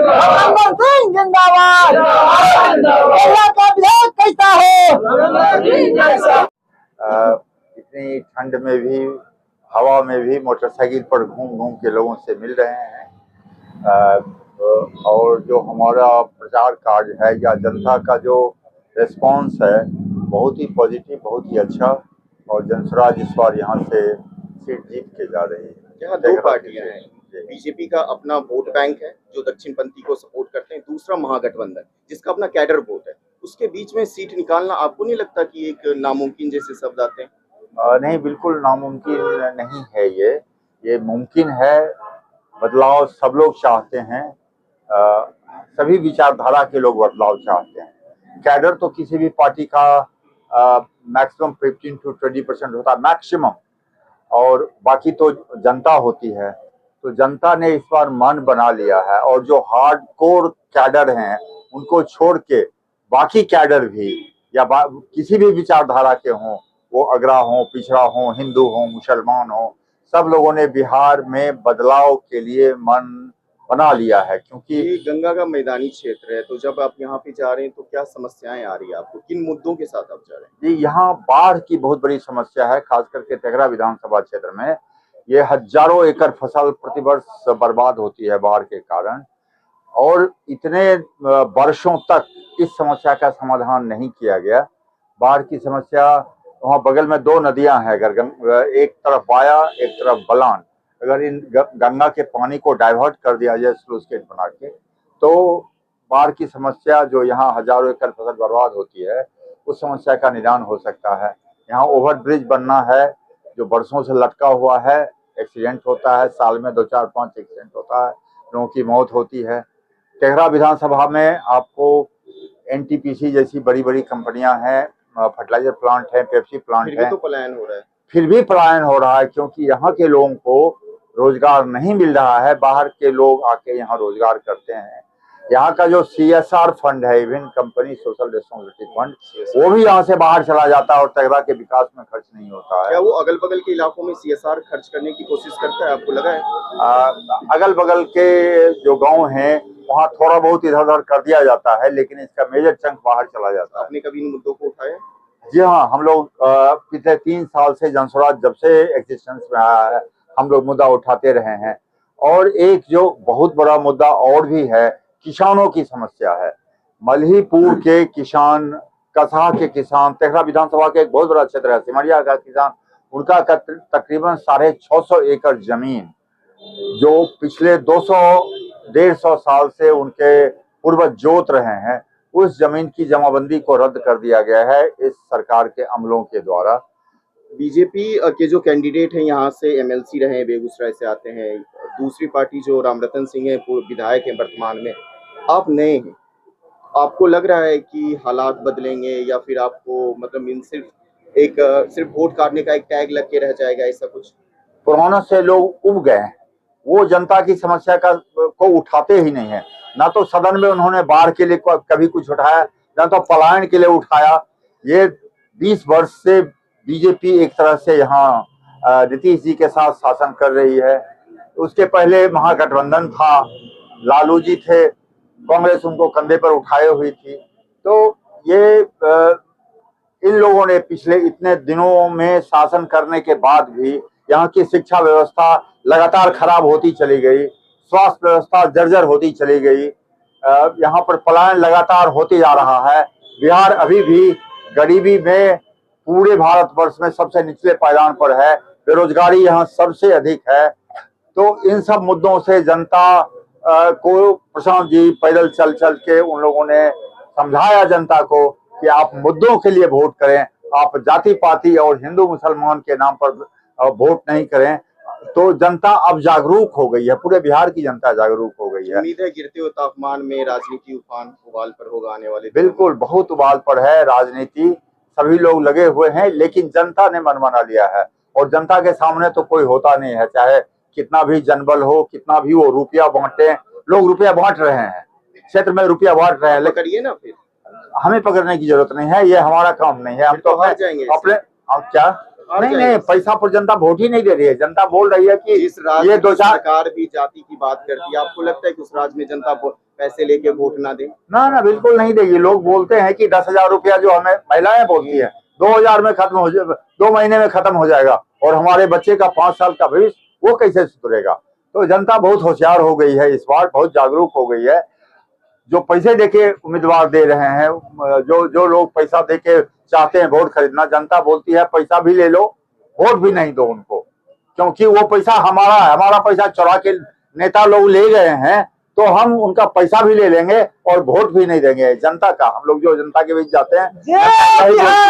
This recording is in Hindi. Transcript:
मनमोहन सिंह जिंदाबाद। केरला का विधायक कैसा हो? इतनी ठंड में भी, हवा में भी मोटरसाइकिल पर घूम घूम के लोगों से मिल रहे हैं। और जो हमारा प्रचार कार्य है या जनता का जो रिस्पांस है बहुत ही पॉजिटिव, बहुत ही अच्छा। और जनसुराज इस बार यहाँ से सीट जीत के जा रही है। यहाँ दो पार्टियां हैं, बीजेपी का अपना वोट बैंक है जो दक्षिणपंथी को सपोर्ट करते हैं, दूसरा महागठबंधन जिसका अपना कैडर वोट है। उसके बीच में सीट निकालना आपको नहीं लगता कि एक नामुमकिन जैसे शब्द आते हैं? नहीं, बिल्कुल नामुमकिन नहीं है। ये मुमकिन है। बदलाव सब लोग चाहते हैं। सभी विचारधारा के लोग बदलाव चाहते हैं। कैडर तो किसी भी पार्टी का मैक्सिमम 15 to 20% होता है, मैक्सिमम। और बाकी तो जनता होती है। तो जनता ने इस बार मन बना लिया है और जो हार्ड कोर कैडर हैं उनको छोड़ के बाकी कैडर भी या किसी भी विचारधारा के हों, वो अगरा हो, पिछड़ा हो, हिंदू हो, मुसलमान हो, सब लोगों ने बिहार में बदलाव के लिए मन बना लिया है। क्योंकि ये गंगा का मैदानी क्षेत्र है, तो जब आप यहाँ पे जा रहे हैं तो क्या समस्याएं आ रही है आपको? किन मुद्दों के साथ आप जा रहे हैं? जी, यहाँ बाढ़ की बहुत बड़ी समस्या है, खास करके तेघड़ा विधानसभा क्षेत्र में। ये हजारों एकड़ फसल प्रतिवर्ष बर्बाद होती है बाढ़ के कारण, और इतने वर्षों तक इस समस्या का समाधान नहीं किया गया। बाढ़ की समस्या, वहाँ बगल में दो नदियां हैं, एक तरफ बाया, एक तरफ बलान। अगर इन गंगा के पानी को डाइवर्ट कर दिया जाए स्लूइस गेट बना के, तो बाढ़ की समस्या जो यहाँ हजारों एकड़ फसल बर्बाद होती है उस समस्या का निदान हो सकता है। यहाँ ओवर ब्रिज बनना है जो बरसों से लटका हुआ है। एक्सीडेंट होता है, साल में 2, 4, 5 एक्सीडेंट होता है, लोगों की मौत होती है। तेघड़ा विधानसभा में आपको एनटीपीसी जैसी बड़ी बड़ी कंपनियां हैं, फर्टिलाइजर प्लांट है, पेप्सी प्लांट है, तो पलायन हो रहा है। फिर भी पलायन हो रहा है क्योंकि यहाँ के लोगों को रोजगार नहीं मिल रहा है। बाहर के लोग आके यहाँ रोजगार करते हैं। यहाँ का जो CSR फंड है, even company social responsibility fund, वो भी यहाँ से बाहर चला जाता है और तेघड़ा के विकास में खर्च नहीं होता है। क्या वो अगल बगल के इलाकों में CSR खर्च करने की कोशिश करता है, आपको लगा है? अगल बगल के जो गांव हैं वहाँ थोड़ा बहुत इधर उधर कर दिया जाता है, लेकिन इसका मेजर चंक बाहर चला जाता है। आपने कभी इन मुद्दों को उठाया? जी हाँ, हम लोग पिछले 3 साल से जनसुराज जब से एग्जिस्टेंस में आया है हम लोग मुद्दा उठाते रहे हैं। और एक जो बहुत बड़ा मुद्दा और भी है, किसानों की समस्या है। मल्हीपुर के किसान, कसहा के किसान, तेघड़ा विधानसभा के एक बहुत बड़ा क्षेत्र है, सिमरिया का किसान, उनका तकरीबन 650 एकड़ जमीन जो पिछले 200-150 साल से उनके पूर्वज जोत रहे हैं, उस जमीन की जमाबंदी को रद्द कर दिया गया है इस सरकार के अमलों के द्वारा। बीजेपी के जो कैंडिडेट हैं यहाँ से MLC रहे हैं, बेगूसराय से आते हैं। दूसरी पार्टी जो रामरतन सिंह है, पूर्व विधायक हैं वर्तमान में, आप नए हैं, आपको लग रहा है कि हालात बदलेंगे या फिर आपको मतलब इन सिर्फ वोट काटने का एक टैग लग के रह जाएगा, ऐसा कुछ? पुराना से लोग उब गए हैं, वो जनता की समस्या को उठाते ही नहीं है। ना तो सदन में उन्होंने बाढ़ के लिए कभी कुछ उठाया, ना तो पलायन के लिए उठाया। ये 20 वर्ष से बीजेपी एक तरह से यहाँ नीतीश जी के साथ शासन कर रही है। उसके पहले महागठबंधन था, लालू जी थे, कांग्रेस उनको कंधे पर उठाए हुई थी। तो ये इन लोगों ने पिछले इतने दिनों में शासन करने के बाद भी यहाँ की शिक्षा व्यवस्था लगातार खराब होती चली गई, स्वास्थ्य व्यवस्था जर्जर होती चली गई, यहाँ पर पलायन लगातार होते जा रहा है। बिहार अभी भी गरीबी में पूरे भारतवर्ष में सबसे निचले पायदान पर है, बेरोजगारी यहाँ सबसे अधिक है। तो इन सब मुद्दों से जनता को प्रशांत जी पैदल चल चल के उन लोगों ने समझाया जनता को कि आप मुद्दों के लिए वोट करें, आप जाति पाति और हिंदू मुसलमान के नाम पर वोट नहीं करें। तो जनता अब जागरूक हो गई है, पूरे बिहार की जनता जागरूक हो गई है। उम्मीद है गिरते हुए तापमान में राजनीति उफान उबाल पर होगा आने वाले? बिल्कुल, बहुत उबाल पर है राजनीति, सभी लोग लगे हुए हैं, लेकिन जनता ने मन बना लिया है और जनता के सामने तो कोई होता नहीं है। चाहे कितना भी जनबल हो, कितना भी वो रुपया बांटे, लोग रुपया बांट रहे हैं, क्षेत्र में रुपया बांट रहे हैं, लेकिन करिए ना, फिर हमें पकड़ने की जरूरत नहीं है, ये हमारा काम नहीं है। हम तो हार जाएंगे अपने, हम क्या नहीं, पैसा पर जनता वोट ही नहीं दे रही है। जनता बोल रही है कि इस राज्य ये 2-4 सरकार भी जाति की बात करती है, आपको लगता है कि उस राज्य में जनता पैसे लेके वोट ना दे? ना ना, बिल्कुल नहीं देगी। लोग बोलते हैं कि 10,000 रुपया जो हमें महिलाएं बोलती है 2,000 में खत्म हो जाएगा, 2 महीने में खत्म हो जाएगा, और हमारे बच्चे का 5 साल का भविष्य वो कैसे सुधरेगा। तो जनता बहुत होशियार हो गई है, इस बार बहुत जागरूक हो गई है। जो पैसे देके उम्मीदवार दे रहे हैं, जो लोग पैसा देके चाहते हैं वोट खरीदना, जनता बोलती है पैसा भी ले लो, वोट भी नहीं दो उनको, क्योंकि वो पैसा हमारा है। हमारा पैसा चुरा के नेता लोग ले गए हैं, तो हम उनका पैसा भी ले लेंगे और वोट भी नहीं देंगे। जनता का, हम लोग जो जनता के बीच जाते हैं, जय बिहार।